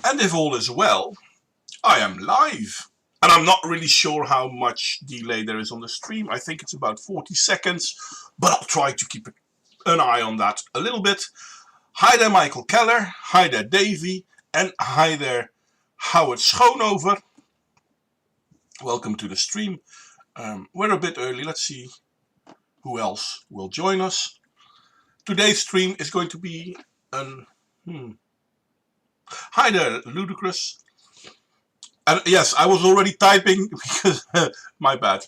And if all is well, I am live. And I'm not really sure how much delay there is on the stream. I think it's about 40 seconds, but I'll try to keep an eye on that a little bit. Hi there, Michael Keller. Hi there, Davy. And hi there, Howard Schoonover. Welcome to the stream. We're a bit early. Let's see who else will join us. Today's stream is going to be an... Hi there, Ludicrous. And yes, I was already typing because my bad.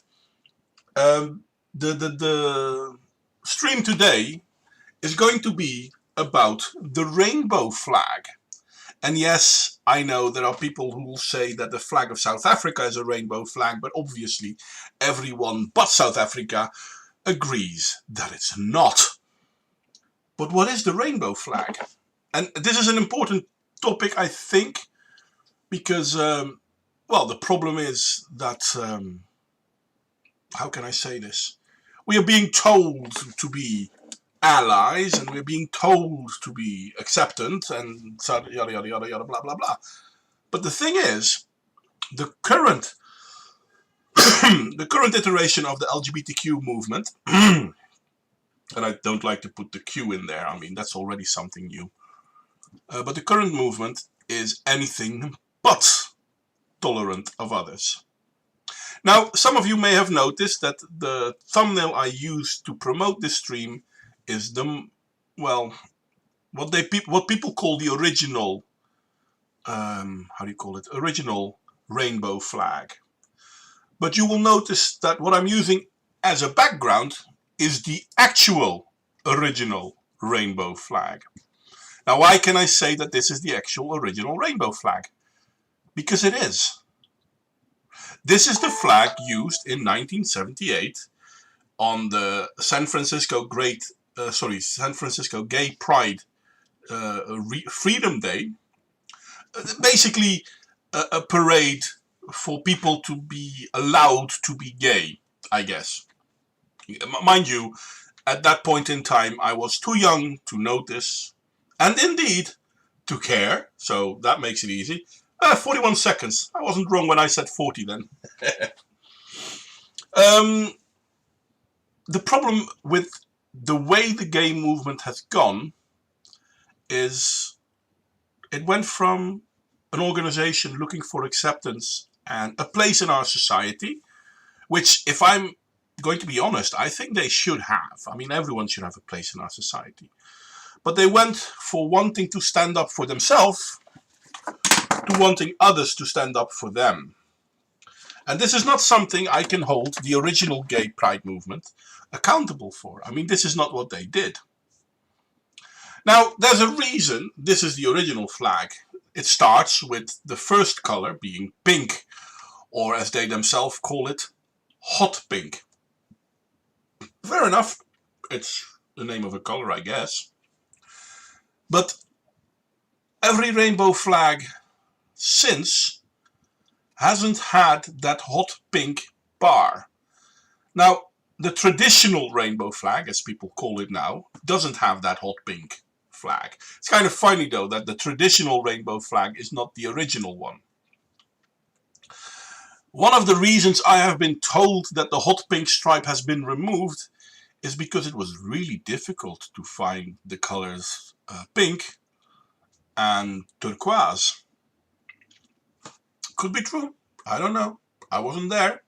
The stream today is going to be about the rainbow flag. And yes, I know there are people who will say that the flag of South Africa is a rainbow flag, but obviously everyone but South Africa agrees that it's not. But what is the rainbow flag? And this is an important topic, I think, because well, the problem is that, how can I say this? We are being told to be allies, and we're being told to be acceptant, and yada yada yada yada blah blah blah. But the thing is, the current the current iteration of the LGBTQ movement, and I don't like to put the Q in there. I mean, that's already something new. But the current movement is anything but tolerant of others. Now, some of you may have noticed that the thumbnail I used to promote this stream is the, well, what people call the original, how do you call it? Original rainbow flag. But you will notice that what I'm using as a background is the actual original rainbow flag. Now, why can I say that this is the actual original rainbow flag? Because it is. This is the flag used in 1978 on the San Francisco Gay Pride Freedom Day. Basically, a parade for people to be allowed to be gay, I guess. Mind you, at that point in time, I was too young to notice, and indeed to care, so that makes it easy. 41 seconds. I wasn't wrong when I said 40 then. The problem with the way the gay movement has gone is it went from an organization looking for acceptance and a place in our society, which, if I'm going to be honest, I think they should have. I mean, everyone should have a place in our society. But they went for wanting to stand up for themselves to wanting others to stand up for them. And this is not something I can hold the original gay pride movement accountable for. I mean, this is not what they did. Now, there's a reason this is the original flag. It starts with the first color being pink, or as they themselves call it, hot pink. Fair enough, it's the name of a color, I guess. But every rainbow flag since hasn't had that hot pink bar. Now, the traditional rainbow flag, as people call it now, doesn't have that hot pink flag. It's kind of funny, though, that the traditional rainbow flag is not the original one. One of the reasons I have been told that the hot pink stripe has been removed is because it was really difficult to find the colors pink and turquoise. Could be true. I don't know. I wasn't there.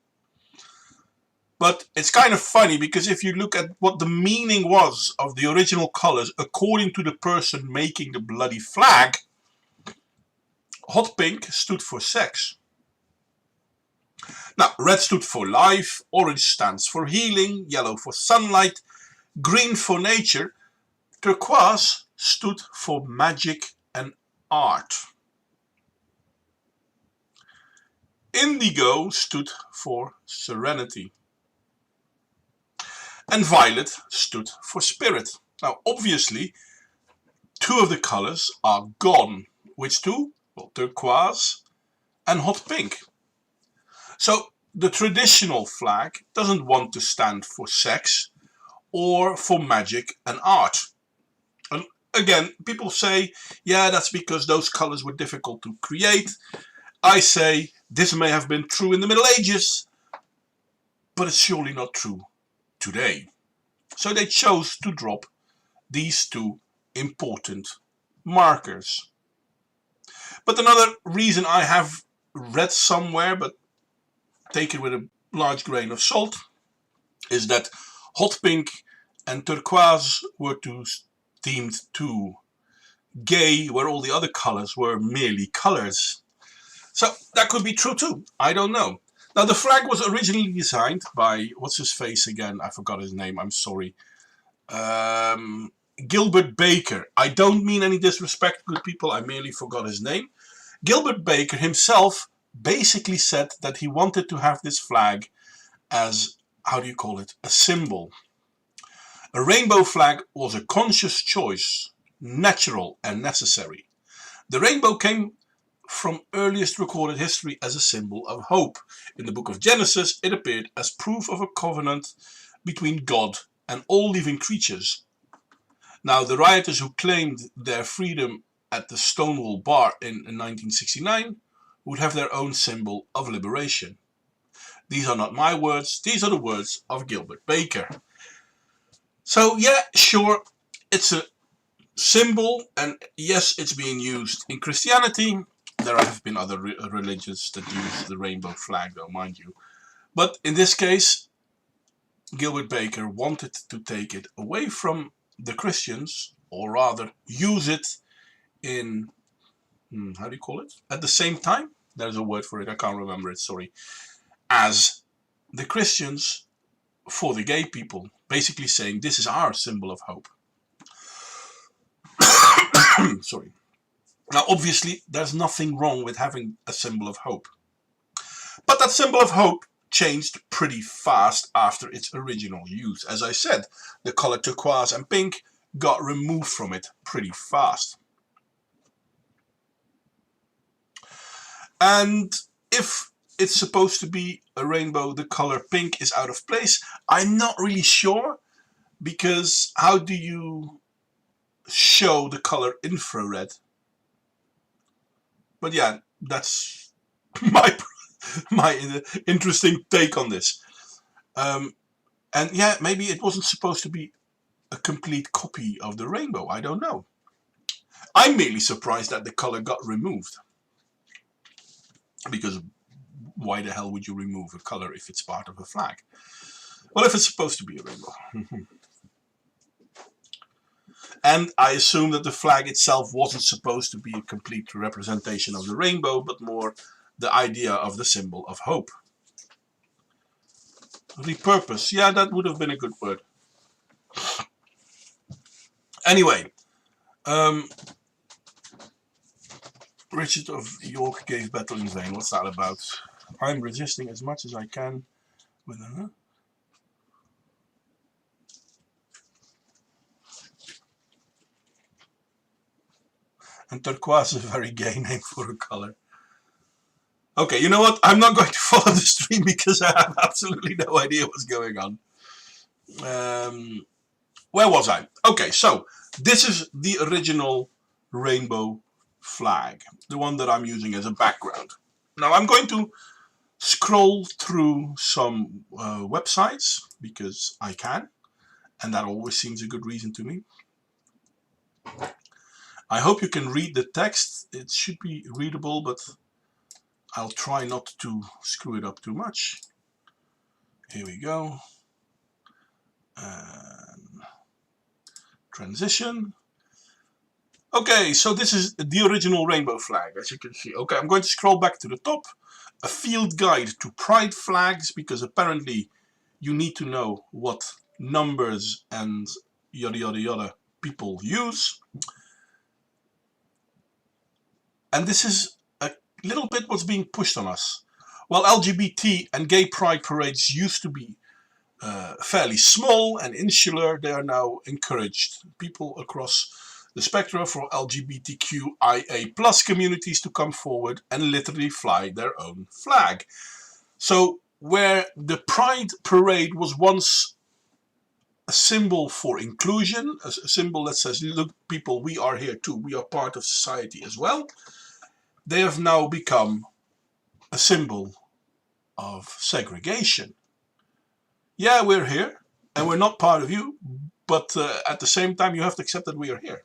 But it's kind of funny because if you look at what the meaning was of the original colors according to the person making the bloody flag, hot pink stood for sex. Now, red stood for life, orange stands for healing, yellow for sunlight, green for nature, turquoise stood for magic and art. Indigo stood for serenity. And violet stood for spirit. Now, obviously, two of the colors are gone. Which two? Well, turquoise and hot pink. So the traditional flag doesn't want to stand for sex or for magic and art. And again, people say, yeah, that's because those colors were difficult to create. I say, this may have been true in the Middle Ages, but it's surely not true today. So they chose to drop these two important markers. But another reason I have read somewhere, but take it with a large grain of salt, is that hot pink and turquoise were deemed too gay, where all the other colors were merely colors. So that could be true too. I don't know. Now the flag was originally designed by, what's his face again? I forgot his name. I'm sorry. Gilbert Baker. I don't mean any disrespect, good people. I merely forgot his name. Gilbert Baker himself basically said that he wanted to have this flag as, how do you call it, a symbol. A rainbow flag was a conscious choice, natural and necessary. The rainbow came from earliest recorded history as a symbol of hope. In the book of Genesis, it appeared as proof of a covenant between God and all living creatures. Now, the rioters who claimed their freedom at the Stonewall Bar in 1969 would have their own symbol of liberation. These are not my words, these are the words of Gilbert Baker. So yeah, sure, it's a symbol, and yes, it's being used in Christianity. There have been other religions that use the rainbow flag, though, mind you. But in this case, Gilbert Baker wanted to take it away from the Christians, or rather use it in, how do you call it? At the same time, there's a word for it, I can't remember it, sorry, as the Christians for the gay people, basically saying this is our symbol of hope. Sorry. Now, obviously, there's nothing wrong with having a symbol of hope. But that symbol of hope changed pretty fast after its original use. As I said, the color turquoise and pink got removed from it pretty fast. And if it's supposed to be a rainbow, the color pink is out of place. I'm not really sure, because how do you show the color infrared? But yeah, that's my interesting take on this. And yeah, maybe it wasn't supposed to be a complete copy of the rainbow. I don't know. I'm merely surprised that the color got removed. Because why the hell would you remove a color if it's part of a flag? Well, if it's supposed to be a rainbow. And I assume that the flag itself wasn't supposed to be a complete representation of the rainbow, but more the idea of the symbol of hope. Repurpose. Yeah, that would have been a good word. Anyway, Richard of York gave battle in vain. What's that about? I'm resisting as much as I can with a... And turquoise is a very gay name for a color. Okay, you know what? I'm not going to follow the stream because I have absolutely no idea what's going on. Where was I? Okay, so this is the original rainbow flag, the one that I'm using as a background. Now I'm going to scroll through some websites because I can, and that always seems a good reason to me. I hope you can read the text. It should be readable, but I'll try not to screw it up too much. Here we go. And transition. Okay, so this is the original rainbow flag, as you can see. Okay, I'm going to scroll back to the top. A field guide to pride flags, because apparently you need to know what numbers and yada yada yada people use. And this is a little bit what's being pushed on us. While LGBT and gay pride parades used to be fairly small and insular, they are now encouraged. People across the spectrum for LGBTQIA+ communities to come forward and literally fly their own flag. So where the pride parade was once a symbol for inclusion, a symbol that says, look, people, we are here too. We are part of society as well. They have now become a symbol of segregation. Yeah, we're here and we're not part of you, but at the same time, you have to accept that we are here.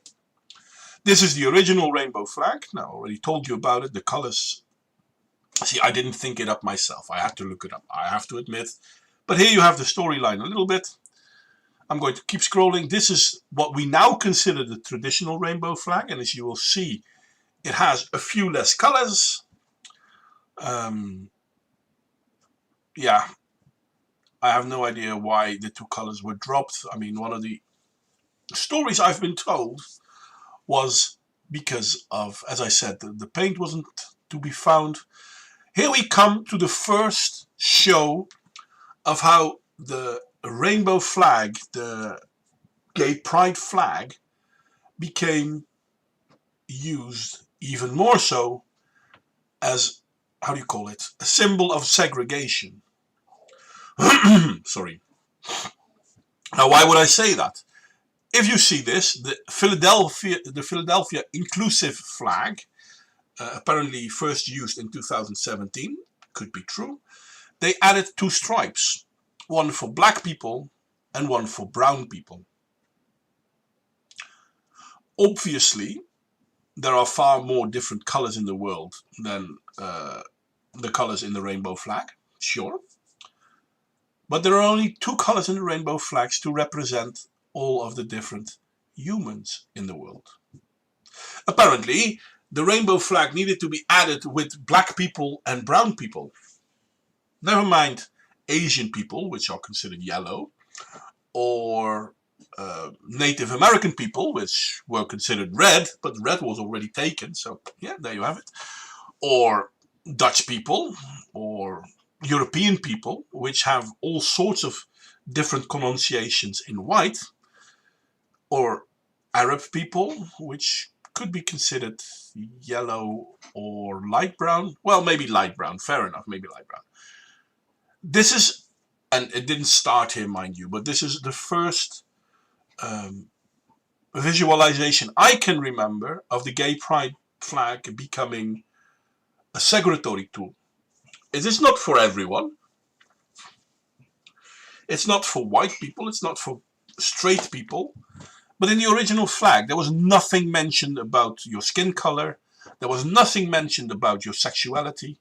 This is the original rainbow flag. Now, I already told you about it. The colors. See, I didn't think it up myself. I had to look it up, I have to admit. But here you have the storyline a little bit. I'm going to keep scrolling. This is what we now consider the traditional rainbow flag. And as you will see, it has a few less colors. Yeah, I have no idea why the two colors were dropped. I mean, one of the stories I've been told was because of, as I said, the paint wasn't to be found. Here we come to the first show of how the rainbow flag, the gay pride flag, became used even more so as, how do you call it, a symbol of segregation. Sorry. Now, why would I say that? If you see this, the Philadelphia inclusive flag, apparently first used in 2017, could be true. They added two stripes, one for black people and one for brown people. Obviously, there are far more different colors in the world than the colors in the rainbow flag, sure. But there are only two colors in the rainbow flags to represent all of the different humans in the world. Apparently, the rainbow flag needed to be added with black people and brown people. Never mind Asian people, which are considered yellow, or Native American people, which were considered red, but red was already taken, so yeah, there you have it. Or Dutch people, or European people, which have all sorts of different pronunciations in white, or Arab people, which could be considered yellow or light brown. Well, maybe light brown, fair enough, maybe light brown. This is, and it didn't start here, mind you, but this is the first visualization I can remember of the gay pride flag becoming a segregatory tool. It is not for everyone. It's not for white people. It's not for straight people. But in the original flag, there was nothing mentioned about your skin color. There was nothing mentioned about your sexuality.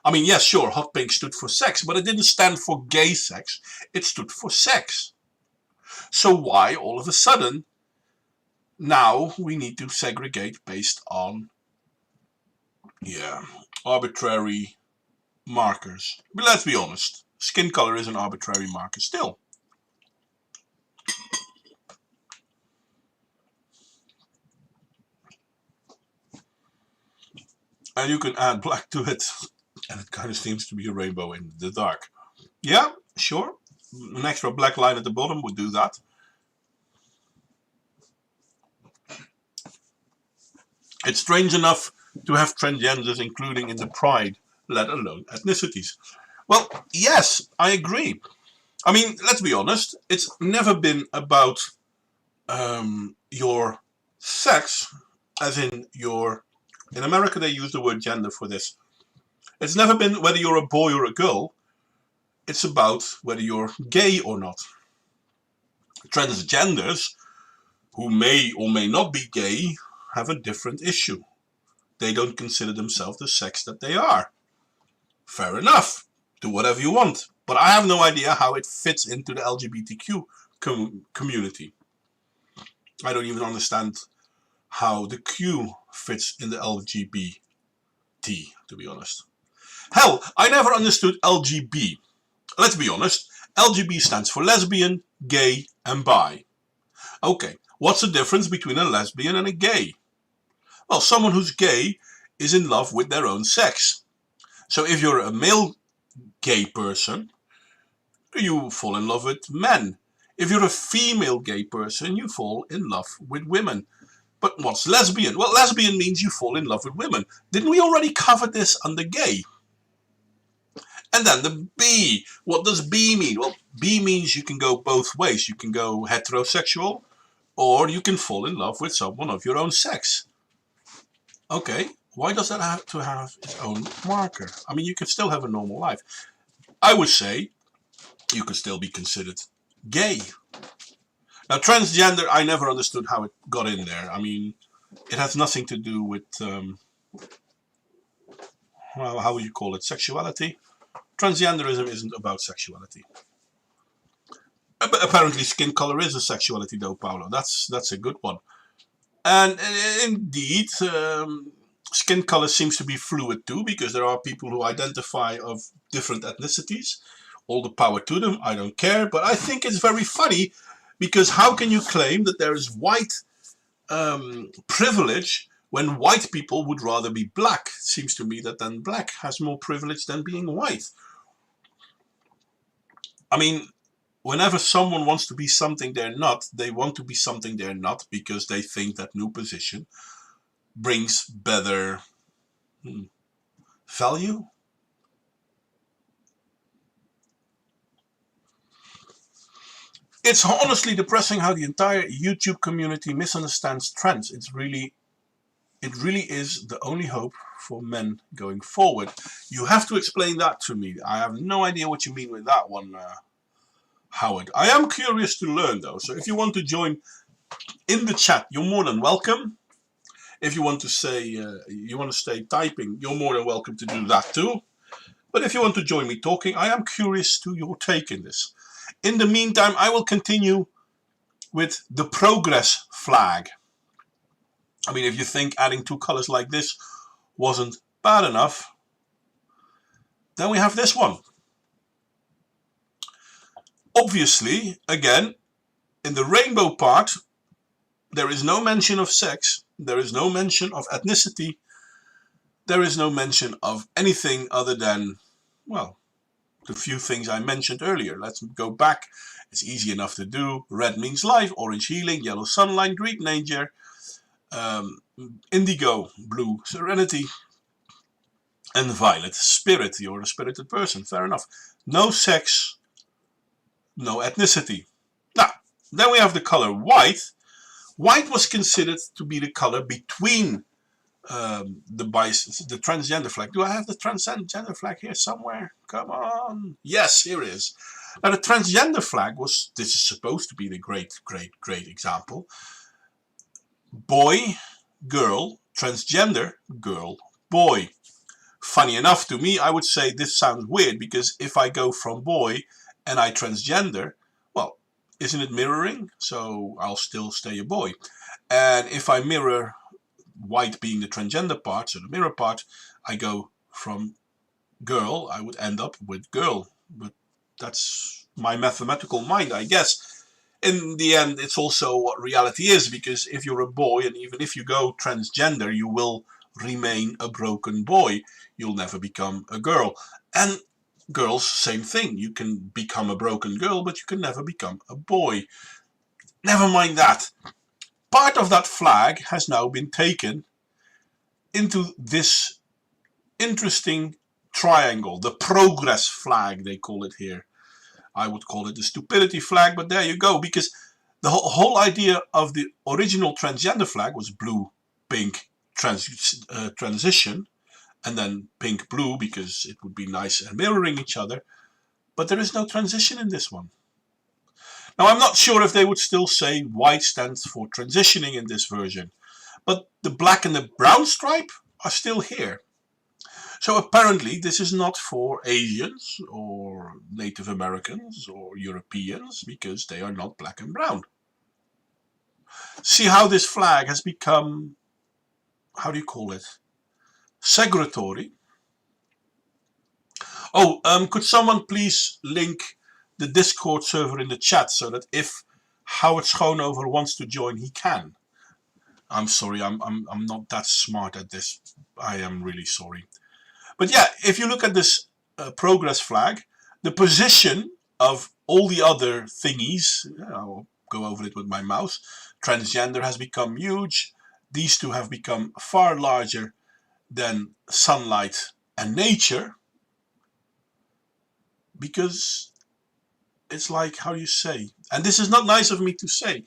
I mean, yes, sure, hot pink stood for sex, but it didn't stand for gay sex. It stood for sex. So why, all of a sudden, now we need to segregate based on, arbitrary markers? But let's be honest, skin color is an arbitrary marker still. And you can add black to it, and it kind of seems to be a rainbow in the dark. Yeah, sure. An extra black line at the bottom would do that. It's strange enough to have transgenders including in the pride, let alone ethnicities. Well, yes, I agree. I mean, let's be honest, it's never been about your sex, as in your... In America, they use the word gender for this. It's never been whether you're a boy or a girl. It's about whether you're gay or not. Transgenders, who may or may not be gay, have a different issue. They don't consider themselves the sex that they are. Fair enough. Do whatever you want. But I have no idea how it fits into the LGBTQ community. I don't even understand how the Q fits in the LGBT, to be honest. Hell, I never understood LGB. Let's be honest, LGB stands for lesbian, gay, and bi. Okay, what's the difference between a lesbian and a gay? Well, someone who's gay is in love with their own sex. So if you're a male gay person, you fall in love with men. If you're a female gay person, you fall in love with women. But what's lesbian? Well, lesbian means you fall in love with women. Didn't we already cover this under gay? And then the B. What does B mean? Well, B means you can go both ways. You can go heterosexual, or you can fall in love with someone of your own sex. Okay, why does that have to have its own marker? I mean, you can still have a normal life. I would say you could still be considered gay. Now, transgender, I never understood how it got in there. I mean, it has nothing to do with, well, how would you call it, sexuality? Transgenderism isn't about sexuality. But apparently skin color is a sexuality though, Paolo. That's a good one. And indeed, skin color seems to be fluid too, because there are people who identify of different ethnicities. All the power to them, I don't care. But I think it's very funny, because how can you claim that there is white privilege when white people would rather be black? It seems to me that then black has more privilege than being white. I mean, whenever someone wants to be something they're not, they want to be something they're not because they think that new position brings better value. It's honestly depressing how the entire YouTube community misunderstands trends. It really is the only hope for men going forward. You have to explain that to me. I have no idea what you mean with that one, Howard. I am curious to learn though, so if you want to join in the chat, you're more than welcome. If you want to say, you want to stay typing, you're more than welcome to do that too. But if you want to join me talking, I am curious to your take in this. In the meantime, I will continue with the progress flag. I mean, if you think adding two colors like this wasn't bad enough, then we have this one. Obviously, again, in the rainbow part, there is no mention of sex, there is no mention of ethnicity, there is no mention of anything other than, well, the few things I mentioned earlier. Let's go back. It's easy enough to do. Red means life, orange healing, yellow sunlight, green nature, indigo, blue serenity, and violet spirit. You're a spirited person. Fair enough. No sex, no ethnicity. Now, then we have the color white. White was considered to be the color between the transgender flag. Do I have the transgender flag here somewhere? Come on. Yes, here it is. Now, the transgender flag this is supposed to be the great example. Boy, girl, transgender, girl, boy. Funny enough, to me, I would say this sounds weird, because if I go from boy and I transgender, well, isn't it mirroring? So I'll still stay a boy. And if I mirror white being the transgender part, so the mirror part, I go from girl, I would end up with girl. But that's my mathematical mind, I guess. In the end, it's also what reality is, because if you're a boy, and even if you go transgender, you will remain a broken boy. You'll never become a girl. And girls, same thing. You can become a broken girl, but you can never become a boy. Never mind that. Part of that flag has now been taken into this interesting triangle, the progress flag, they call it here. I would call it the stupidity flag, but there you go, because the whole idea of the original transgender flag was blue, pink, transition, and then pink, blue, because it would be nice and mirroring each other. But there is no transition in this one. Now, I'm not sure if they would still say white stands for transitioning in this version, but the black and the brown stripe are still here. So apparently this is not for Asians or Native Americans or Europeans, because they are not black and brown. See how this flag has become, how do you call it, segregatory. Oh, could someone please link the Discord server in the chat, so that if Howard Schoonover wants to join, he can. I'm sorry, I'm not that smart at this. I am really sorry. But yeah, if you look at this progress flag, the position of all the other thingies, I'll go over it with my mouse. Transgender has become huge. These two have become far larger than sunlight and nature. because it's like, how do you say, and this is not nice of me to say,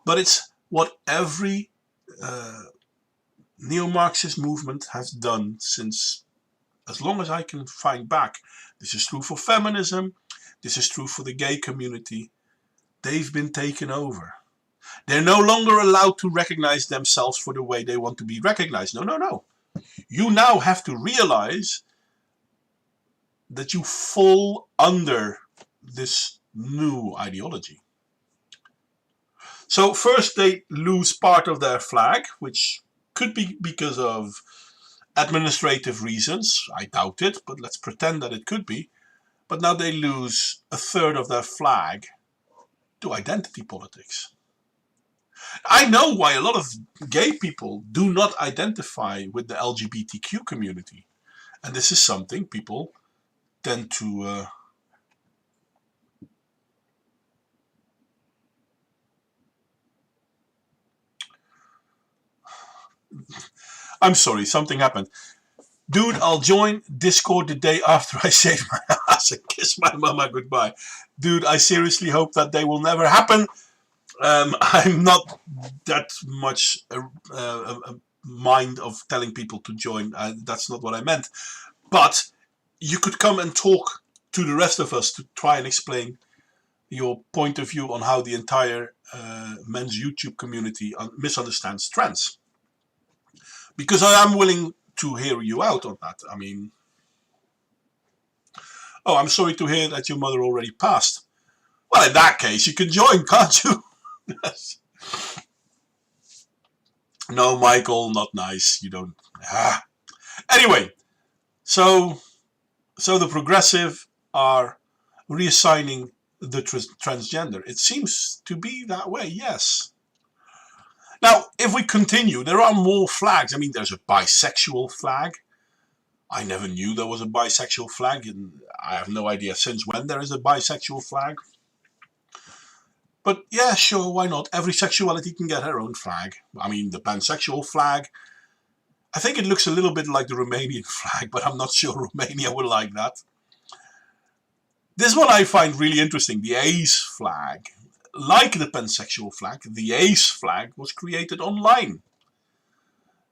but it's what every neo-Marxist movement has done since as long as I can find back. This is true for feminism. This is true for the gay community. They've been taken over. They're no longer allowed to recognize themselves for the way they want to be recognized. No, no, no. You now have to realize that you fall under this new ideology. So first they lose part of their flag, which could be because of administrative reasons. I doubt it, but let's pretend that it could be. But now they lose a third of their flag to identity politics. I know why a lot of gay people do not identify with the LGBTQ community. And this is something people tend to I'm sorry, something happened. Dude, I'll join Discord the day after I shave my ass and kiss my mama goodbye. Dude, I seriously hope that day will never happen. I'm not that much a mind of telling people to join. That's not what I meant. But you could come and talk to the rest of us to try and explain your point of view on how the entire men's YouTube community misunderstands trans. Because I am willing to hear you out on that. I mean, oh, I'm sorry to hear that your mother already passed. Well, in that case, you can join, can't you? No, Michael, not nice. You don't. Anyway, so the progressive are reassigning the transgender. It seems to be that way, yes. Now, if we continue, there are more flags. I mean, there's a bisexual flag. I never knew there was a bisexual flag, and I have no idea since when there is a bisexual flag. But yeah, sure, why not? Every sexuality can get her own flag. I mean, the pansexual flag, I think it looks a little bit like the Romanian flag, but I'm not sure Romania would like that. This one I find really interesting, the ace flag. Like the pansexual flag, the ace flag was created online.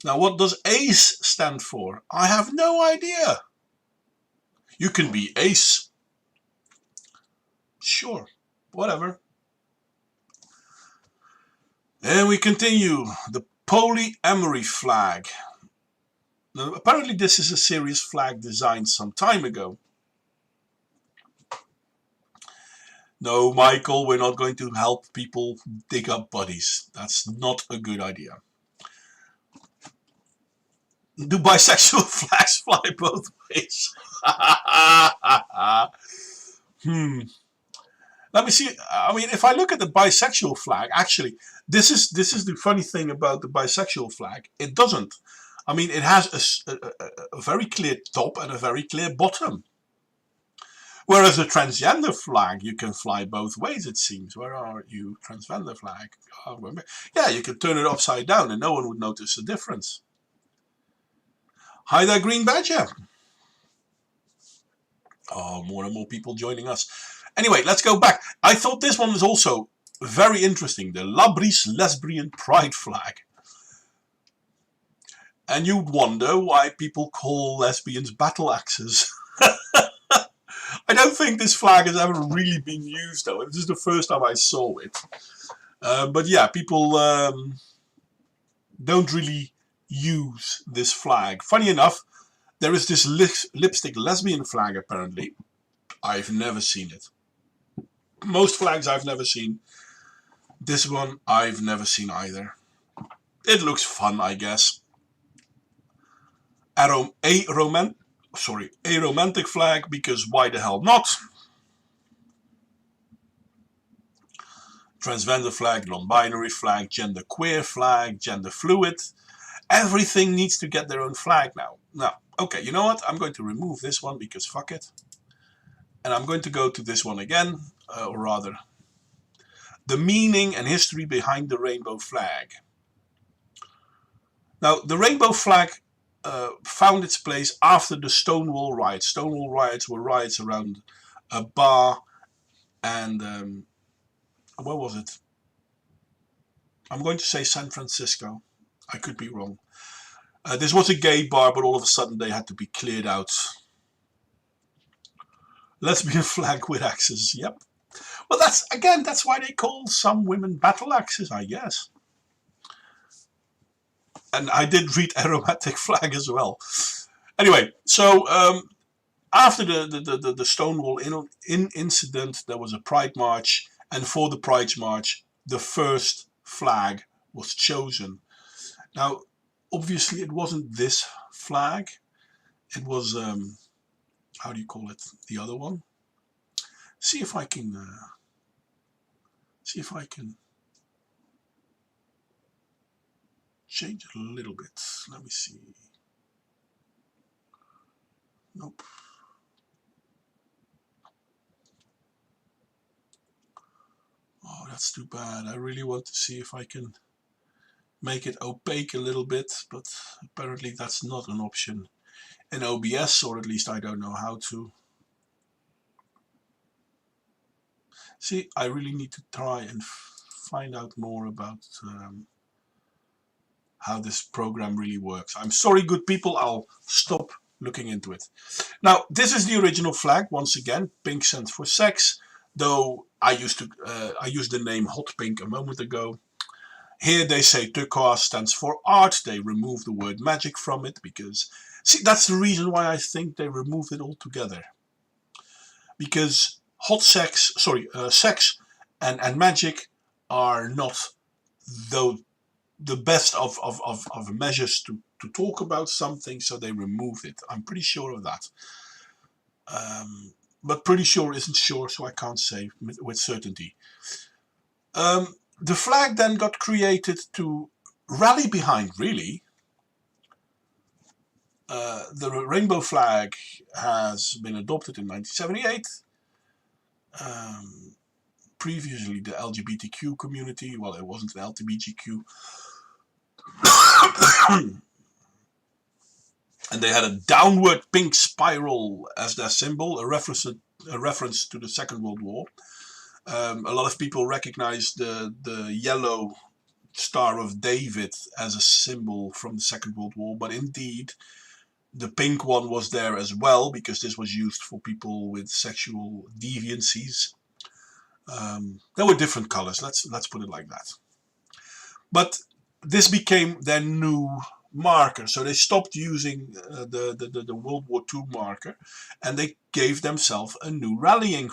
Now, what does ace stand for? I have no idea. You can be ace. Sure, whatever. And we continue. The polyamory flag. Now, apparently this is a serious flag designed some time ago. No, Michael, we're not going to help people dig up bodies. That's not a good idea. Do bisexual flags fly both ways? Let me see. I mean, if I look at the bisexual flag, actually, this is the funny thing about the bisexual flag. It doesn't. I mean, it has a very clear top and a very clear bottom. Whereas the transgender flag, you can fly both ways, it seems. Where are you, transgender flag? Oh, yeah, you can turn it upside down and no one would notice the difference. Hi there, Green Badger. Oh, more and more people joining us. Anyway, let's go back. I thought this one was also very interesting. The Labris Lesbian Pride flag. And you'd wonder why people call lesbians battle axes. I don't think this flag has ever really been used, though. This is the first time I saw it. But yeah, people don't really use this flag. Funny enough, there is this lipstick lesbian flag, apparently. I've never seen it. Most flags I've never seen. This one I've never seen either. It looks fun, I guess. A romantic flag, because why the hell not? Transgender flag, non-binary flag, gender queer flag, gender fluid. Everything needs to get their own flag now. Now, okay, you know what? I'm going to remove this one because fuck it. And I'm going to go to this one again, or rather, the meaning and history behind the rainbow flag. Now, the rainbow flag found its place after the Stonewall riots. Stonewall riots were riots around a bar, and where was it? I'm going to say San Francisco. I could be wrong. This was a gay bar, but all of a sudden they had to be cleared out. Lesbian flag with axes. Yep. Well, that's why they call some women battle axes, I guess. And I did read aromatic flag as well. Anyway, so after the Stonewall incident, there was a Pride March, and for the Pride March, the first flag was chosen. Now, obviously, it wasn't this flag. It was, how do you call it? The other one. See if I can change it a little bit. Let me see. Nope. Oh, that's too bad. I really want to see if I can make it opaque a little bit, but apparently that's not an option in OBS, or at least I don't know how to. See, I really need to try and find out more about how this program really works. I'm sorry, good people, I'll stop looking into it. Now, this is the original flag, once again, pink stands for sex, though I used the name hot pink a moment ago. Here they say turquoise stands for art. They remove the word magic from it because, see, that's the reason why I think they removed it altogether. Because sex and magic are not the best of measures to talk about something, so they removed it. I'm pretty sure of that. But pretty sure isn't sure, so I can't say with certainty. The flag then got created to rally behind, really. The rainbow flag has been adopted in 1978. Previously, the LGBTQ community, well, it wasn't an LGBTQ, and they had a downward pink spiral as their symbol, a reference to the Second World War. A lot of people recognize the yellow Star of David as a symbol from the Second World War, but indeed the pink one was there as well, because this was used for people with sexual deviancies. There were different colors, let's put it like that. But this became their new marker, so they stopped using the World War II marker, and they gave themselves a new rallying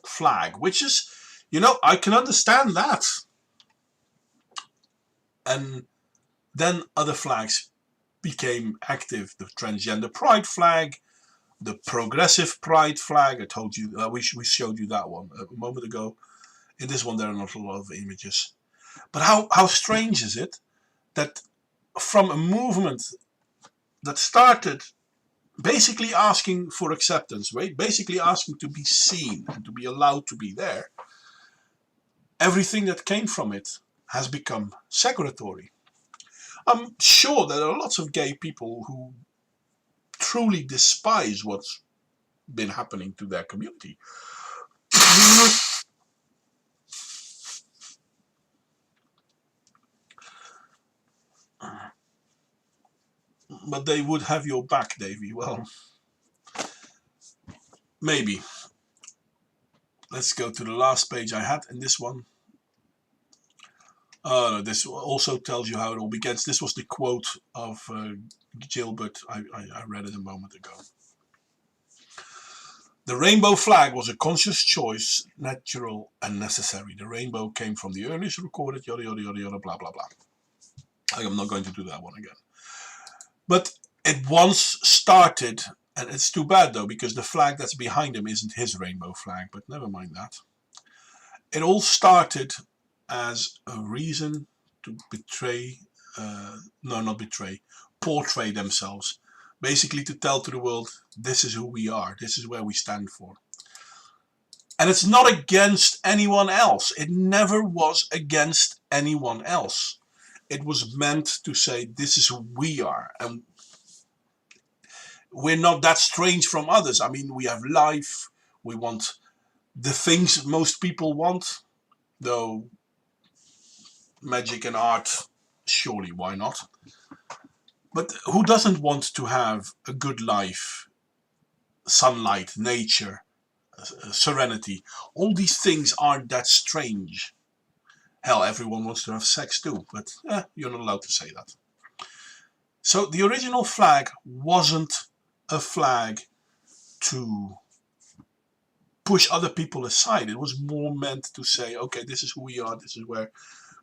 flag, which is, I can understand that. And then other flags became active. The transgender pride flag, the progressive pride flag. I told you, we showed you that one a moment ago. In this one, there are not a lot of images. But how strange is it that from a movement that started basically asking for acceptance, right? Basically asking to be seen and to be allowed to be there, everything that came from it has become segregatory. I'm sure there are lots of gay people who truly despise what's been happening to their community. But they would have your back, Davey. Well, maybe. Let's go to the last page I had in this one. No, this also tells you how it all begins. This was the quote of Gilbert. I read it a moment ago. The rainbow flag was a conscious choice, natural and necessary. The rainbow came from the earliest recorded, yada, yada, yada, yada, blah, blah, blah. I'm not going to do that one again. But it once started, and it's too bad though, because the flag that's behind him isn't his rainbow flag, but never mind that. It all started as a reason to portray themselves. Basically to tell to the world, this is who we are, this is where we stand for. And it's not against anyone else. It never was against anyone else. It was meant to say, this is who we are. And we're not that strange from others. I mean, we have life, We want the things most people want, though magic and art, surely, why not? But who doesn't want to have a good life, sunlight, nature, serenity? All these things aren't that strange. Hell, everyone wants to have sex too, but you're not allowed to say that. So the original flag wasn't a flag to push other people aside. It was more meant to say, okay, this is who we are, this is where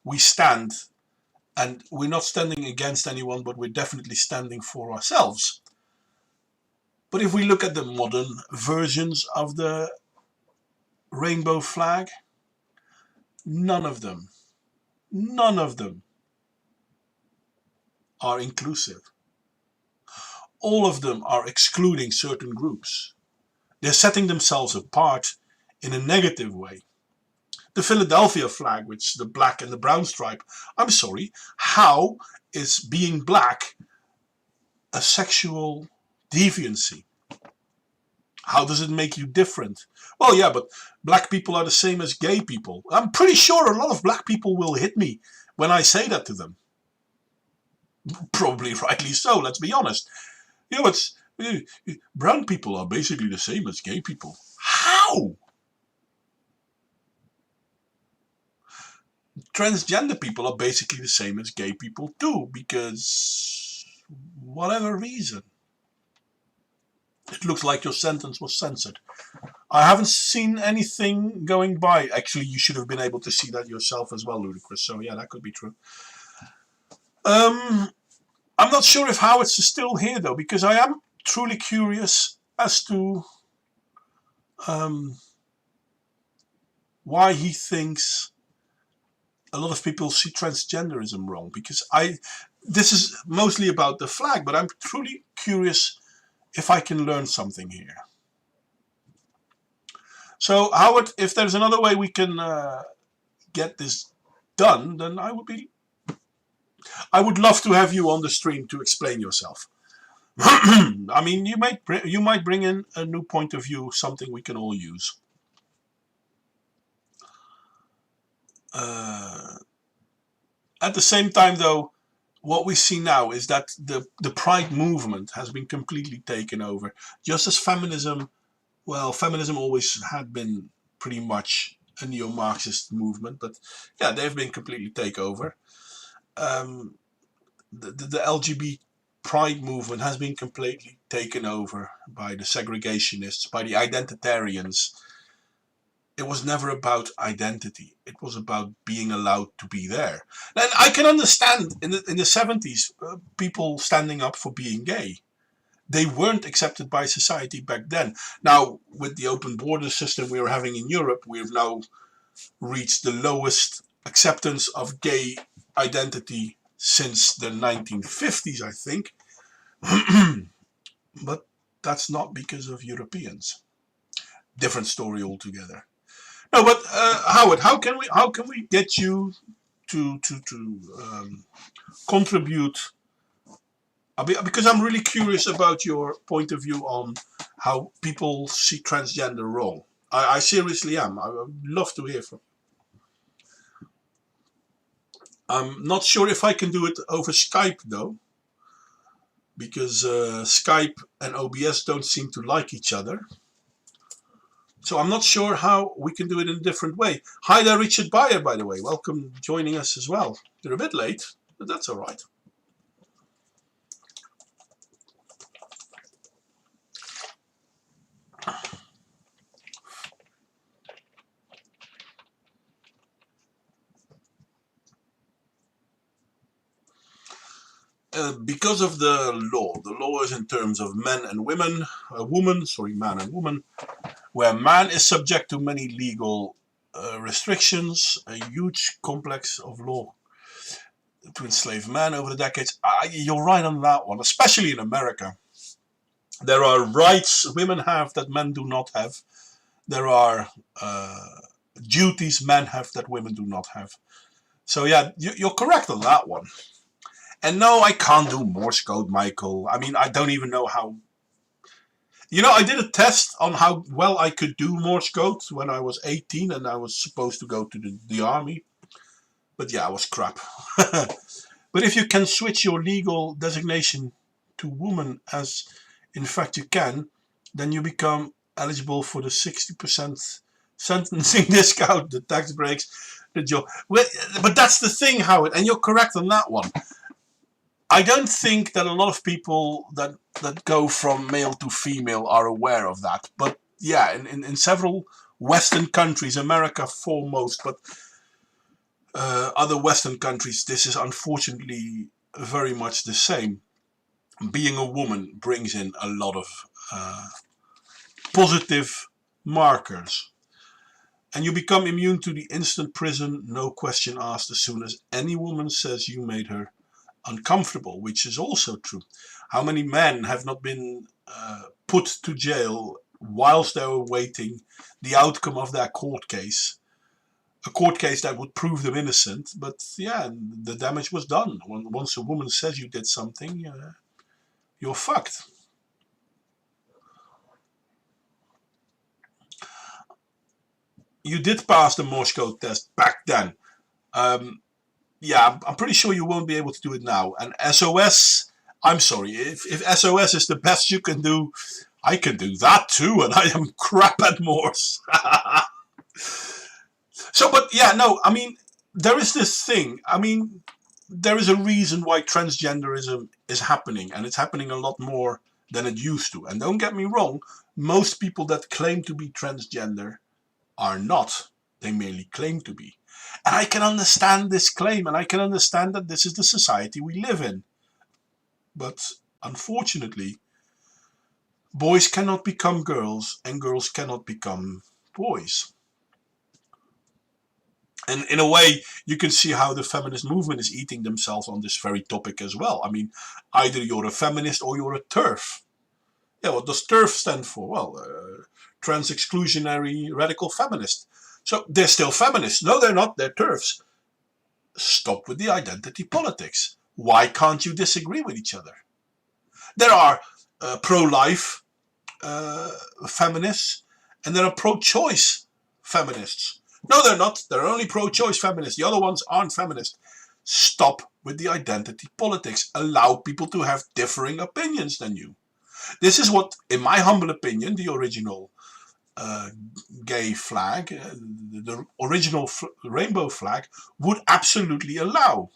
we stand, and we're not standing against anyone, but we're definitely standing for ourselves. But if we look at the modern versions of the rainbow flag, none of them are inclusive. All of them are excluding certain groups. They're setting themselves apart in a negative way. The Philadelphia flag, which the black and the brown stripe, I'm sorry, how is being black a sexual deviancy? How does it make you different? Well, yeah, but black people are the same as gay people. I'm pretty sure a lot of black people will hit me when I say that to them. Probably rightly so, let's be honest. You know, it's brown people are basically the same as gay people. How? Transgender people are basically the same as gay people too, because whatever reason. It looks like your sentence was censored. I haven't seen anything going by. Actually, you should have been able to see that yourself as well, Ludicrous. So yeah, that could be true. I'm not sure if Howard's is still here though, because I am truly curious as to why he thinks a lot of people see transgenderism wrong. Because this is mostly about the flag, but I'm truly curious if I can learn something here. So Howard, if there's another way we can get this done, then I would love to have you on the stream to explain yourself. I mean, you might bring in a new point of view, something we can all use. At the same time, though, what we see now is that the pride movement has been completely taken over. Just as feminism, well, feminism always had been pretty much a neo-Marxist movement, but yeah, they've been completely taken over. The LGBT pride movement has been completely taken over by the segregationists, by the identitarians. It was never about identity. It was about being allowed to be there. And I can understand in the 70s people standing up for being gay. They weren't accepted by society back then. Now, with the open border system we are having in Europe, we have now reached the lowest acceptance of gay identity since the 1950s, I think. But that's not because of Europeans. Different story altogether. No, but Howard, how can we get you to contribute? Because I'm really curious about your point of view on how people see transgender wrong. I seriously am. I would love to hear from you. I'm not sure if I can do it over Skype though, because Skype and OBS don't seem to like each other. So I'm not sure how we can do it in a different way. Hi there, Richard Bayer, by the way. Welcome joining us as well. You're a bit late, but that's all right. Because of the law is in terms of men and women, man and woman, where man is subject to many legal restrictions, a huge complex of law to enslave man over the decades. You're right on that one, especially in America. There are rights women have that men do not have. There are duties men have that women do not have. So yeah, you're correct on that one. And no, I can't do Morse code, Michael. I mean, I don't even know how. I did a test on how well I could do Morse code when I was 18 and I was supposed to go to the army. But yeah, I was crap. But if you can switch your legal designation to woman, as in fact you can, then you become eligible for the 60% sentencing discount, the tax breaks, the job. But that's the thing, Howard, and you're correct on that one. I don't think that a lot of people that go from male to female are aware of that. But yeah, in several Western countries, America foremost, but other Western countries, this is unfortunately very much the same. Being a woman brings in a lot of positive markers. And you become immune to the instant prison, no question asked, as soon as any woman says you made her uncomfortable, which is also true. How many men have not been put to jail whilst they were waiting the outcome of their court case? A court case that would prove them innocent, but yeah, the damage was done. Once a woman says you did something, you're fucked. You did pass the Morse code test back then. Yeah, I'm pretty sure you won't be able to do it now. And SOS, I'm sorry, if SOS is the best you can do, I can do that too, and I am crap at Morse. So, but yeah, no, I mean, there is this thing. I mean, there is a reason why transgenderism is happening, and it's happening a lot more than it used to. And don't get me wrong, most people that claim to be transgender are not. They merely claim to be. And I can understand this claim, and I can understand that this is the society we live in. But unfortunately, boys cannot become girls, and girls cannot become boys. And in a way, you can see how the feminist movement is eating themselves on this very topic as well. I mean, either you're a feminist or you're a TERF. Yeah, what does TERF stand for? Well, trans-exclusionary radical feminist. So they're still feminists. No, they're not. They're TERFs. Stop with the identity politics. Why can't you disagree with each other? There are pro-life feminists, and there are pro-choice feminists. No, they're not. They're only pro-choice feminists. The other ones aren't feminists. Stop with the identity politics. Allow people to have differing opinions than you. This is what, in my humble opinion, the original gay flag, the original rainbow flag, would absolutely allow.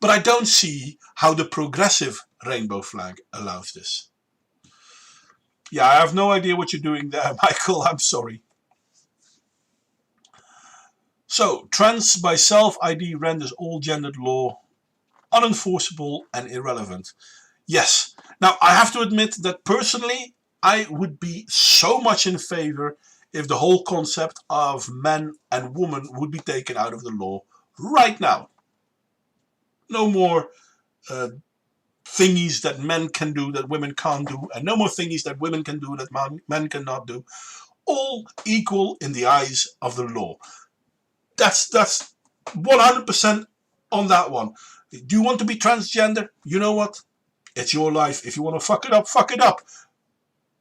But I don't see how the progressive rainbow flag allows this. Yeah, I have no idea what you're doing there, Michael. I'm sorry. So, trans by self-ID renders all gendered law unenforceable and irrelevant. Yes. Now, I have to admit that personally, I would be so much in favor if the whole concept of man and woman would be taken out of the law right now. No more thingies that men can do that women can't do, and no more thingies that women can do that men cannot do. All equal in the eyes of the law. That's 100% on that one. Do you want to be transgender? You know what? It's your life. If you want to fuck it up, fuck it up.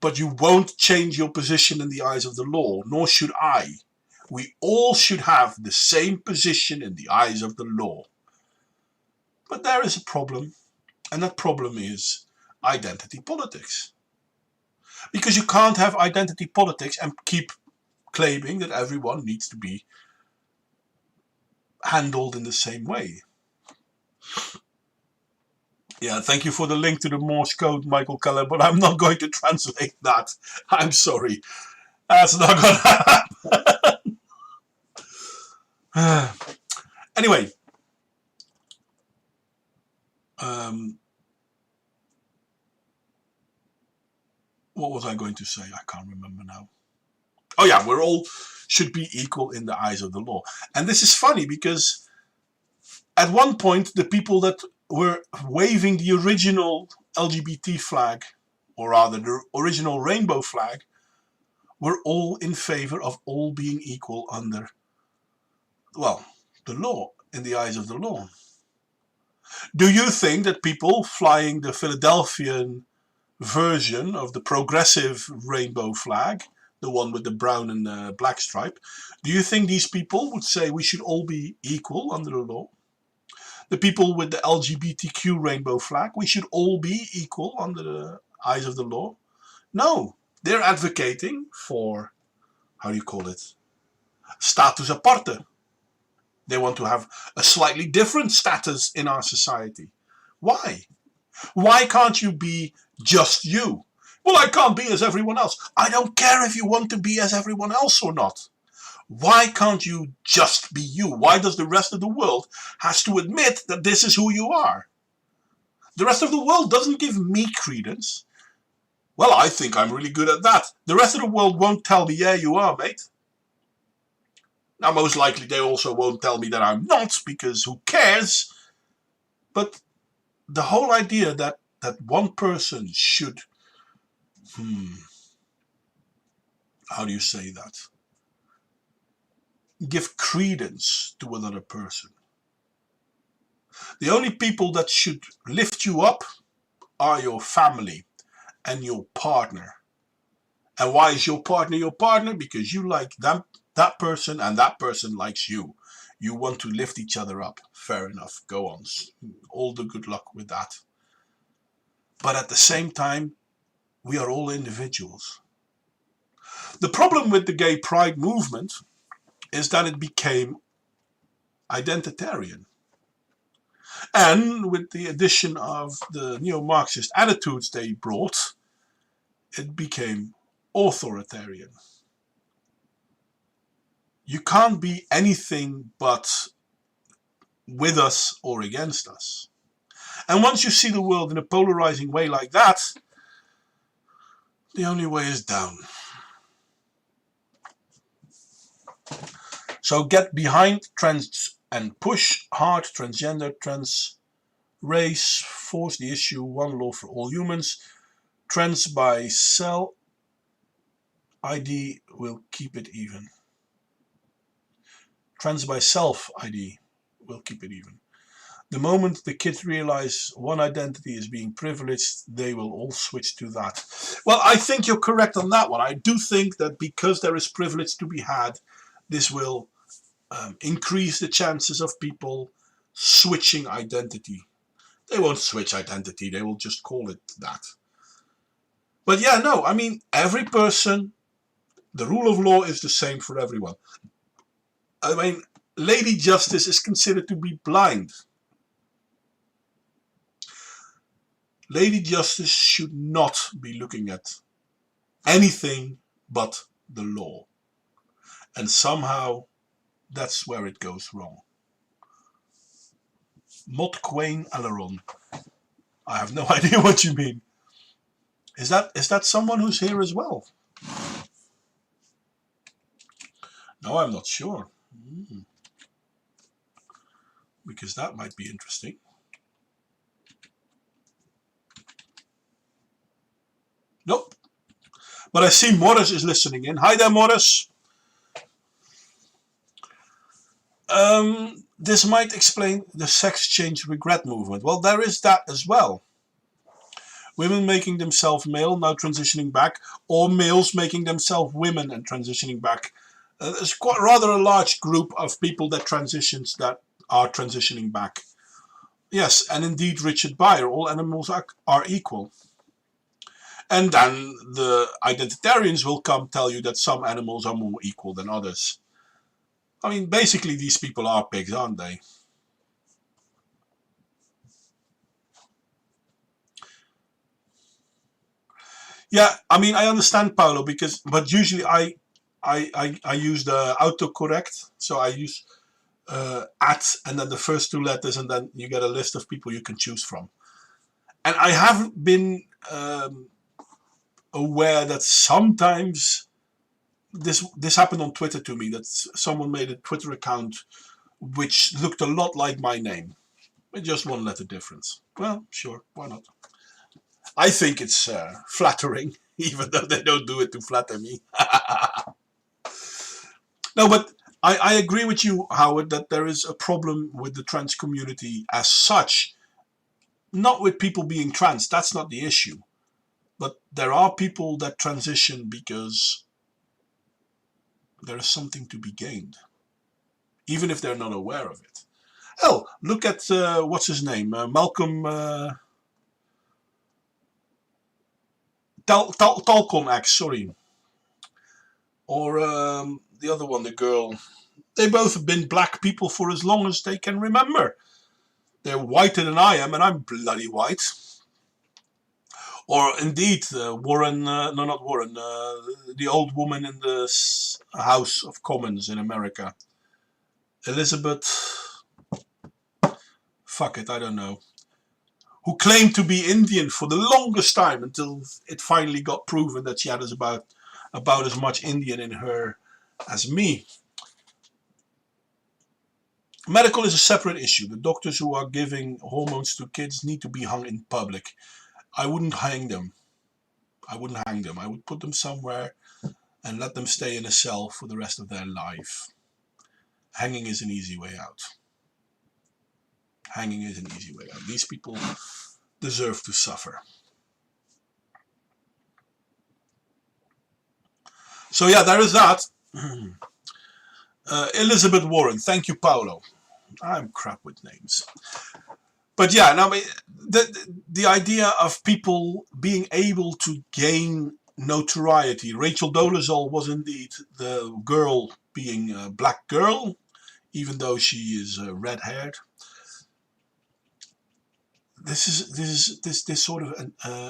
But you won't change your position in the eyes of the law, nor should I. We all should have the same position in the eyes of the law. But there is a problem, and that problem is identity politics. Because you can't have identity politics and keep claiming that everyone needs to be handled in the same way. Yeah, thank you for the link to the Morse code, Michael Keller, but I'm not going to translate that. I'm sorry. That's not going to happen. Anyway. What was I going to say? I can't remember now. Oh yeah, we're all should be equal in the eyes of the law. And this is funny because at one point the people that were waving the original LGBT flag, or rather the original rainbow flag, were all in favor of all being equal under, well, the law, in the eyes of the law. Do you think that people flying the Philadelphian version of the progressive rainbow flag, the one with the brown and black stripe, do you think these people would say we should all be equal under the law? The people with the LGBTQ rainbow flag, we should all be equal under the eyes of the law? No, they're advocating for, how do you call it, status aparte. They want to have a slightly different status in our society. Why? Why can't you be just you? Well, I can't be as everyone else. I don't care if you want to be as everyone else or not. Why can't you just be you? Why does the rest of the world has to admit that this is who you are? The rest of the world doesn't give me credence. Well, I think I'm really good at that. The rest of the world won't tell me, yeah, you are, mate. Now, most likely they also won't tell me that I'm not, because who cares? But the whole idea that one person should, how do you say that? Give credence to another person. The only people that should lift you up are your family and your partner. And why is your partner your partner? Because you like them, that person, and that person likes you. You want to lift each other up. Fair enough. Go on. All the good luck with that. But at the same time, we are all individuals. The problem with the gay pride movement is that it became identitarian. And with the addition of the neo-Marxist attitudes they brought, it became authoritarian. You can't be anything but with us or against us. And once you see the world in a polarizing way like that, the only way is down. So get behind trans and push hard transgender, trans race, force the issue, one law for all humans. Trans by cell ID will keep it even. Trans by self ID will keep it even. The moment the kids realize one identity is being privileged, they will all switch to that. Well, I think you're correct on that one. I do think that because there is privilege to be had, this will increase the chances of people switching identity. They won't switch identity, they will just call it that. But yeah, no, I mean, every person, the rule of law is the same for everyone. I mean, Lady Justice is considered to be blind. Lady Justice should not be looking at anything but the law. And somehow that's where it goes wrong. Mot Quain Aileron. I have no idea what you mean. Is that someone who's here as well? No, I'm not sure. Because that might be interesting. Nope. But I see Morris is listening in. Hi there, Morris. This might explain the sex change regret movement. Well, there is that as well. Women making themselves male, now transitioning back, or males making themselves women and transitioning back. There's quite rather a large group of people that are transitioning back. Yes, and indeed, Richard Beyer, all animals are equal. And then the identitarians will come tell you that some animals are more equal than others. I mean, basically, these people are pigs, aren't they? Yeah, I mean, I understand, Paolo, but usually I use the autocorrect, so I use at and then the first two letters, and then you get a list of people you can choose from. And I have been aware that sometimes this happened on Twitter to me, that someone made a Twitter account which looked a lot like my name, with just one letter difference. Well, sure, why not? I think it's flattering, even though they don't do it to flatter me. No, but I agree with you, Howard, that there is a problem with the trans community as such. Not with people being trans, that's not the issue. But there are people that transition because there is something to be gained, even if they're not aware of it. Oh, look at, what's his name? Malcolm Talcon X, sorry. Or the other one, the girl. They both have been black people for as long as they can remember. They're whiter than I am, and I'm bloody white. Or indeed, Warren, no, not Warren, the old woman in the House of Commons in America. Elizabeth, fuck it, I don't know. Who claimed to be Indian for the longest time until it finally got proven that she had about as much Indian in her as me. Medical is a separate issue. The doctors who are giving hormones to kids need to be hung in public. I wouldn't hang them. I wouldn't hang them. I would put them somewhere and let them stay in a cell for the rest of their life. Hanging is an easy way out. Hanging is an easy way out. These people deserve to suffer. So yeah, there is that. Elizabeth Warren. Thank you, Paolo. I'm crap with names. But yeah, now the idea of people being able to gain notoriety. Rachel Dolezal was indeed the girl being a black girl, even though she is red-haired. This sort of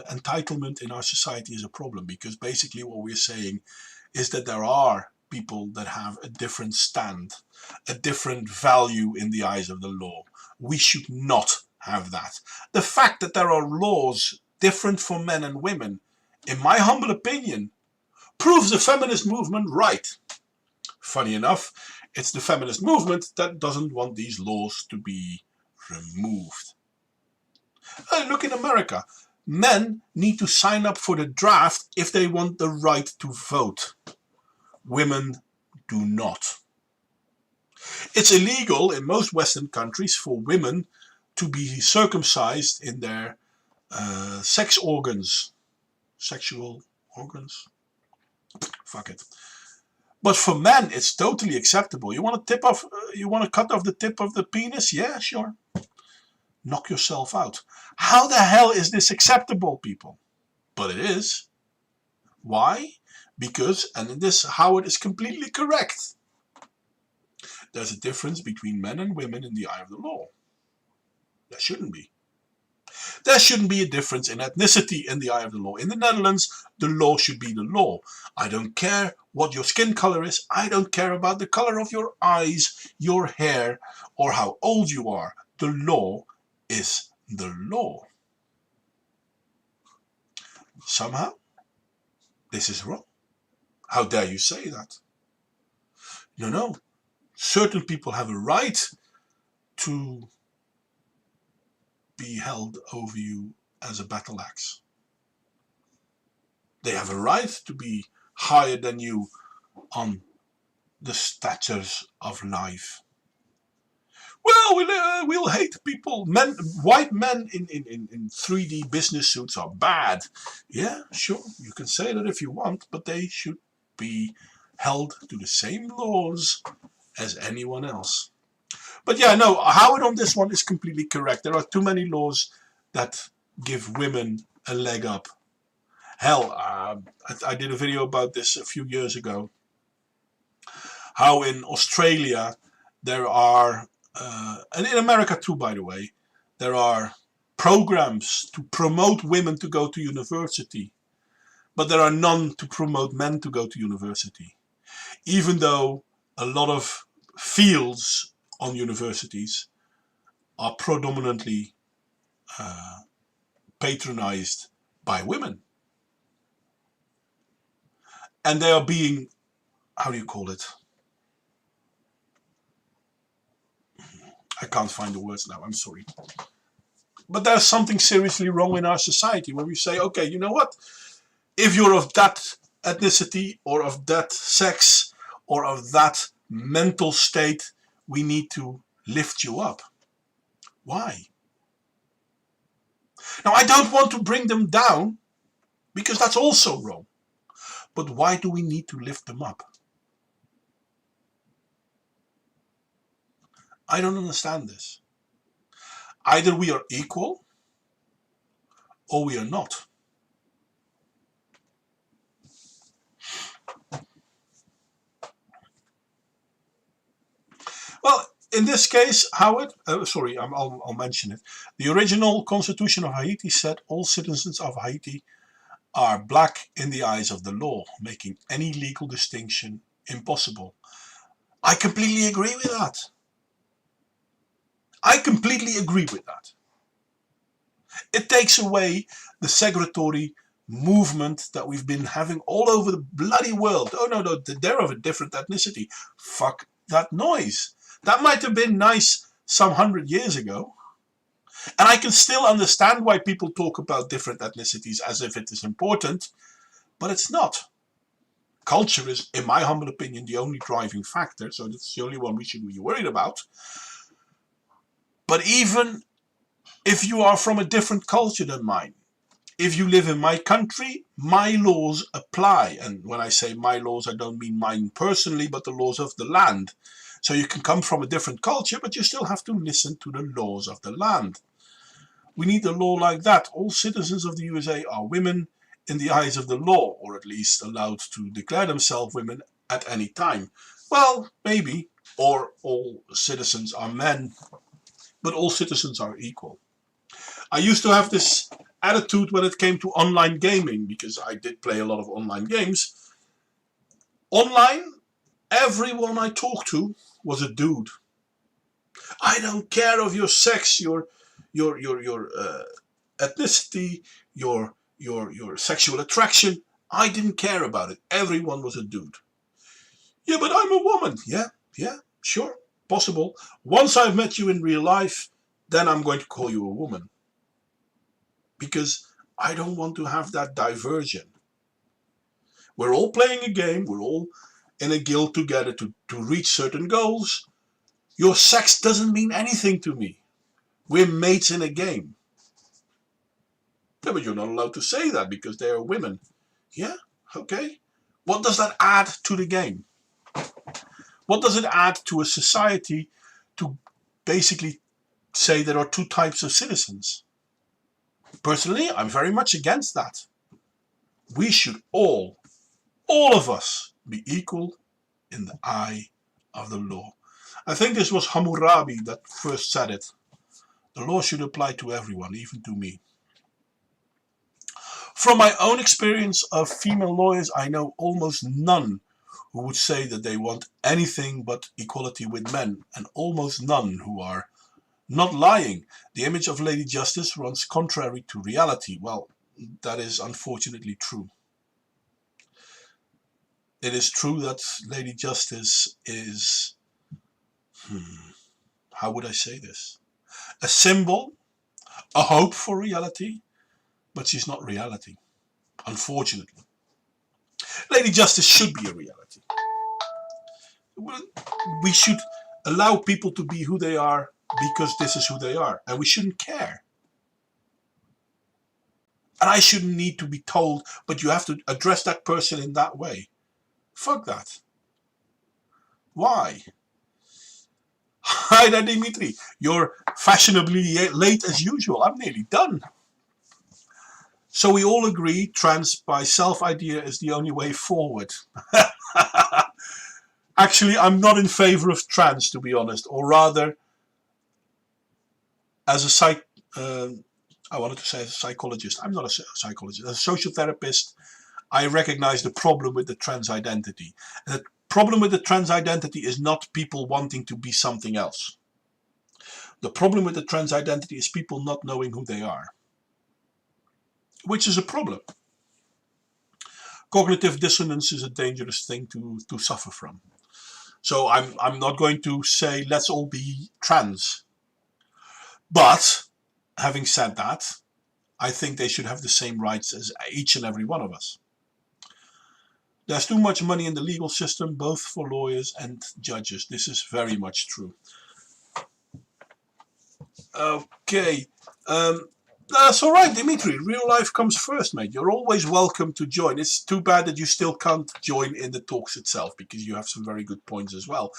entitlement in our society is a problem, because basically what we're saying is that there are people that have a different stand, a different value in the eyes of the law. We should not have that. The fact that there are laws different for men and women, in my humble opinion, proves the feminist movement right. Funny enough, it's the feminist movement that doesn't want these laws to be removed. Look in America. Men need to sign up for the draft if they want the right to vote. Women do not. It's illegal in most Western countries for women to be circumcised in their sex organs. Sexual organs? Fuck it. But for men, it's totally acceptable. You want to cut off the tip of the penis? Yeah, sure. Knock yourself out. How the hell is this acceptable, people? But it is. Why? Because, and in this, Howard is completely correct, there's a difference between men and women in the eye of the law. There shouldn't be. There shouldn't be a difference in ethnicity in the eye of the law. In the Netherlands, the law should be the law. I don't care what your skin color is. I don't care about the color of your eyes, your hair, or how old you are. The law is the law. Somehow, this is wrong. How dare you say that? No. Certain people have a right to be held over you as a battle axe. They have a right to be higher than you on the statures of life. Well, we'll hate people. White men in 3D business suits are bad. Yeah, sure, you can say that if you want, but they should be held to the same laws as anyone else. But yeah, no, Howard on this one is completely correct. There are too many laws that give women a leg up. Hell, I did a video about this a few years ago. How in Australia there are, and in America too, by the way, there are programs to promote women to go to university, but there are none to promote men to go to university. Even though a lot of fields on universities are predominantly patronized by women. And they are being, how do you call it? I can't find the words now, I'm sorry. But there's something seriously wrong in our society where we say, okay, you know what? If you're of that ethnicity or of that sex or of that mental state, we need to lift you up. Why? Now, I don't want to bring them down. because that's also wrong. But why do we need to lift them up? I don't understand this. Either we are equal or we are not. Well, in this case, Howard, sorry, I'll mention it. The original constitution of Haiti said all citizens of Haiti are black in the eyes of the law, making any legal distinction impossible. I completely agree with that. I completely agree with that. It takes away the segregatory movement that we've been having all over the bloody world. Oh, no, they're of a different ethnicity. Fuck that noise. That might have been nice some 100 years ago. And I can still understand why people talk about different ethnicities as if it is important, but it's not. Culture is, in my humble opinion, the only driving factor, so that's the only one we should be worried about. But even if you are from a different culture than mine, if you live in my country, my laws apply. And when I say my laws, I don't mean mine personally, but the laws of the land. So you can come from a different culture, but you still have to listen to the laws of the land. We need a law like that. All citizens of the USA are women in the eyes of the law, or at least allowed to declare themselves women at any time. Well, maybe. Or all citizens are men, but all citizens are equal. I used to have this attitude when it came to online gaming, because I did play a lot of online games. Online, everyone I talked to was a dude. I don't care of your sex, your ethnicity, your sexual attraction. I didn't care about it. Everyone was a dude. Yeah, but I'm a woman. Yeah, sure, possible. Once I've met you in real life, then I'm going to call you a woman. Because I don't want to have that diversion. We're all playing a game. We're all in a guild together to reach certain goals. Your sex doesn't mean anything to me. We're mates in a game. Yeah, but you're not allowed to say that because they are women. Yeah, okay. What does that add to the game? What does it add to a society to basically say there are two types of citizens? Personally, I'm very much against that. We should all of us, be equal in the eye of the law. I think this was Hammurabi that first said it. The law should apply to everyone, even to me. From my own experience of female lawyers, I know almost none who would say that they want anything but equality with men, and almost none who are not lying. The image of Lady Justice runs contrary to reality. Well, that is unfortunately true. It is true that Lady Justice is, how would I say this? A symbol, a hope for reality, but she's not reality, unfortunately. Lady Justice should be a reality. We should allow people to be who they are because this is who they are, and we shouldn't care. And I shouldn't need to be told, but you have to address that person in that way. Fuck that. Why? Hi there, Dimitri. You're fashionably late as usual. I'm nearly done. So we all agree trans by self-idea is the only way forward. Actually, I'm not in favor of trans, to be honest, or rather, as a I wanted to say as a psychologist. I'm not a psychologist. As a social therapist, I recognize the problem with the trans identity. And the problem with the trans identity is not people wanting to be something else. The problem with the trans identity is people not knowing who they are, which is a problem. Cognitive dissonance is a dangerous thing to suffer from. So I'm not going to say let's all be trans. But having said that, I think they should have the same rights as each and every one of us. There's too much money in the legal system, both for lawyers and judges. This is very much true. Okay. That's all right, Dimitri. Real life comes first, mate. You're always welcome to join. It's too bad that you still can't join in the talks itself because you have some very good points as well.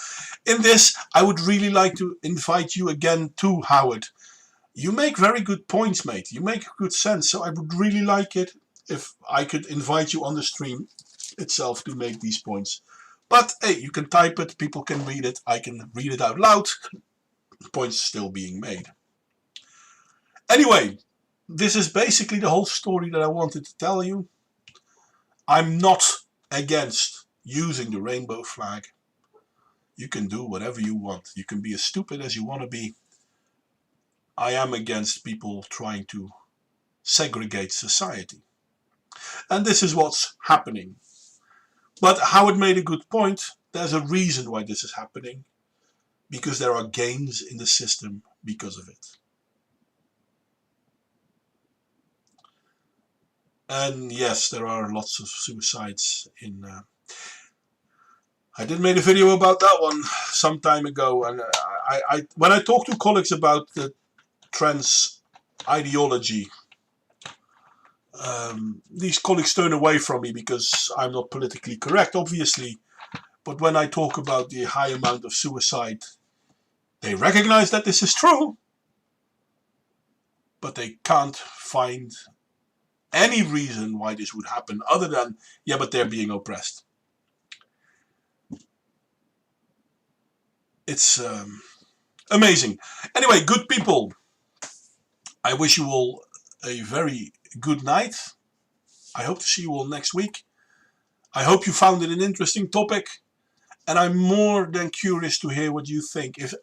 In this, I would really like to invite you again too, Howard. You make very good points, mate. You make good sense. So I would really like it if I could invite you on the stream itself to make these points. But hey, you can type it, people can read it, I can read it out loud. Points still being made. Anyway, this is basically the whole story that I wanted to tell you. I'm not against using the rainbow flag. You can do whatever you want. You can be as stupid as you want to be. I am against people trying to segregate society. And this is what's happening. But Howard made a good point. There's a reason why this is happening. Because there are gains in the system because of it. And yes, there are lots of suicides in... I did make a video about that one some time ago. And when I talk to colleagues about the trans ideology, these colleagues turn away from me because I'm not politically correct, obviously. But when I talk about the high amount of suicide, they recognize that this is true, but they can't find any reason why this would happen other than, yeah, but they're being oppressed. It's amazing. Anyway, good people, I wish you all a very good night. I hope to see you all next week. I hope you found it an interesting topic, and I'm more than curious to hear what you think. If